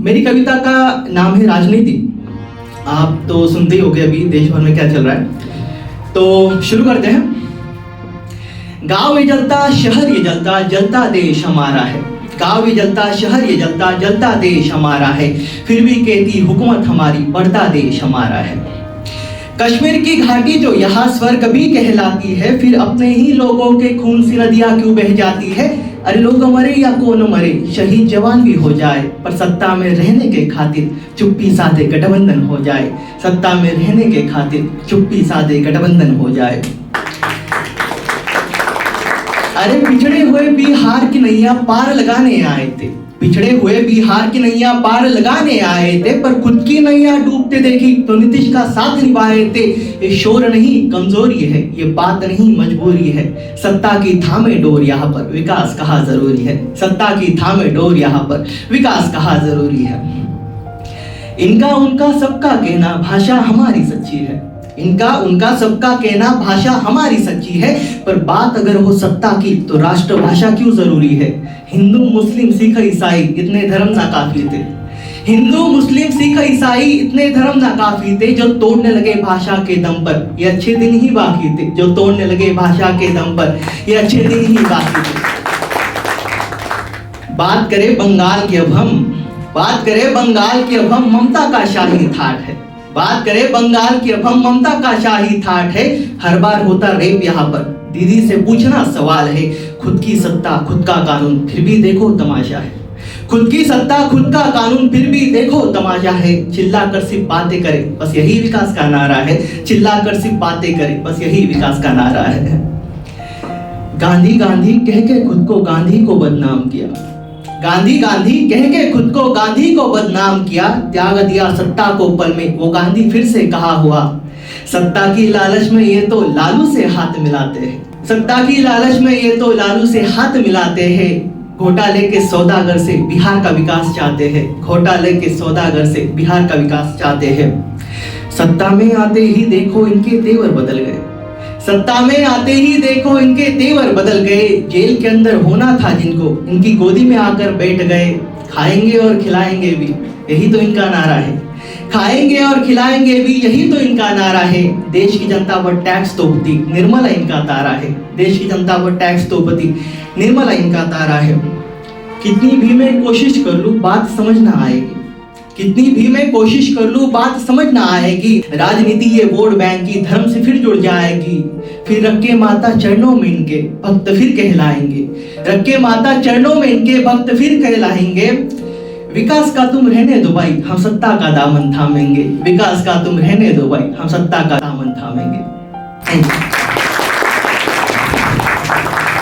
मेरी कविता का नाम है राजनीति। आप तो सुनते ही होंगे अभी देश भर में क्या चल रहा है, तो शुरू करते हैं। गांव ये जलता शहर ये जलता, जलता देश हमारा है। गांव ये जलता शहर ये जलता, जलता देश हमारा है। फिर भी कहती हुकूमत हमारी, बढ़ता देश हमारा है। कश्मीर की घाटी जो यहाँ स्वर्ग भी कहलाती है, फिर अपने ही लोगों के खून से नदियाँ क्यों बह जाती है। अरे लोग मरे या कौन मरे, शहीद जवान भी हो जाए, पर सत्ता में रहने के खातिर चुप्पी साधे गठबंधन हो जाए। सत्ता में रहने के खातिर चुप्पी साधे गठबंधन हो जाए। अरे पिछड़े हुए बिहार की नैया पार लगाने आए थे, पिछड़े हुए बिहार की नैया पार लगाने आए थे, पर खुद की नैया डूबते देखी तो नीतीश का साथ निभाए थे। ये शोर नहीं कमजोरी है, ये बात नहीं मजबूरी है। सत्ता की थामे डोर यहाँ पर, विकास कहाँ जरूरी है। सत्ता की थामे डोर यहाँ पर, विकास कहाँ जरूरी है। इनका उनका सबका कहना, भाषा हमारी सच्ची है। इनका उनका सबका कहना, भाषा हमारी सच्ची है, पर बात अगर हो सत्ता की तो राष्ट्रभाषा क्यों जरूरी है। हिंदू मुस्लिम सिख ईसाई इतने धर्म ना काफी थे। हिंदू मुस्लिम सिख ईसाई इतने धर्म ना काफी थे, जो तोड़ने लगे भाषा के दम पर ये अच्छे दिन ही बाकी थे। जो तोड़ने लगे भाषा के दम पर ये अच्छे दिन ही बाकी थे। बात करें बंगाल की, अब हम बात करें बंगाल की, अब हम ममता का शाही ठाठ है। बात करें बंगाल की, अब हम ममता का शाही ठाठ है। हर बार होता रेप यहाँ पर, दीदी से पूछना सवाल है। खुद की सत्ता खुद का कानून, फिर भी देखो तमाशा है। खुद की सत्ता खुद का कानून, फिर भी देखो तमाशा है। चिल्ला कर सिर्फ बातें करे, बस यही विकास का नारा है। चिल्ला कर सिर्फ बातें करे, बस यही विकास का नारा है। गांधी गांधी कह के खुद को गांधी को बदनाम किया। गांधी गांधी कह के खुद को गांधी को बदनाम किया। त्याग दिया सत्ता को पल में, वो गांधी फिर से कहा हुआ। सत्ता की लालच में ये तो लालू से हाथ मिलाते हैं। सत्ता की लालच में ये तो लालू से हाथ मिलाते हैं। घोटाले के सौदागर से बिहार का विकास चाहते हैं। घोटाले के सौदागर से बिहार का विकास चाहते हैं। सत्ता में आते ही देखो इनके तेवर बदल गए। सत्ता में आते ही देखो इनके तेवर बदल गए। जेल के अंदर होना था जिनको, इनकी गोदी में आकर बैठ गए। खाएंगे और खिलाएंगे भी, यही तो इनका नारा है। खाएंगे और खिलाएंगे भी, यही तो इनका नारा है। देश की जनता पर टैक्स तोपती, निर्मला इनका तारा है। देश की जनता पर टैक्स तोपती, निर्मला इनका तारा है। कितनी भी मैं कोशिश कर लूं बात समझ ना आएगी। कितनी भी मैं कोशिश कर लूं बात समझ ना आएगी। राजनीति ये वोट बैंक की, धर्म से फिर जुड़ जाएगी। फिर रख के माता चरणों में इनके भक्त फिर कहलाएंगे। रख के माता चरणों में इनके भक्त फिर कहलाएंगे। विकास का तुम रहने दो भाई, हम सत्ता का दामन थामेंगे। विकास का तुम रहने दो भाई, हम सत्ता का दामन थामेंगे। Thank you.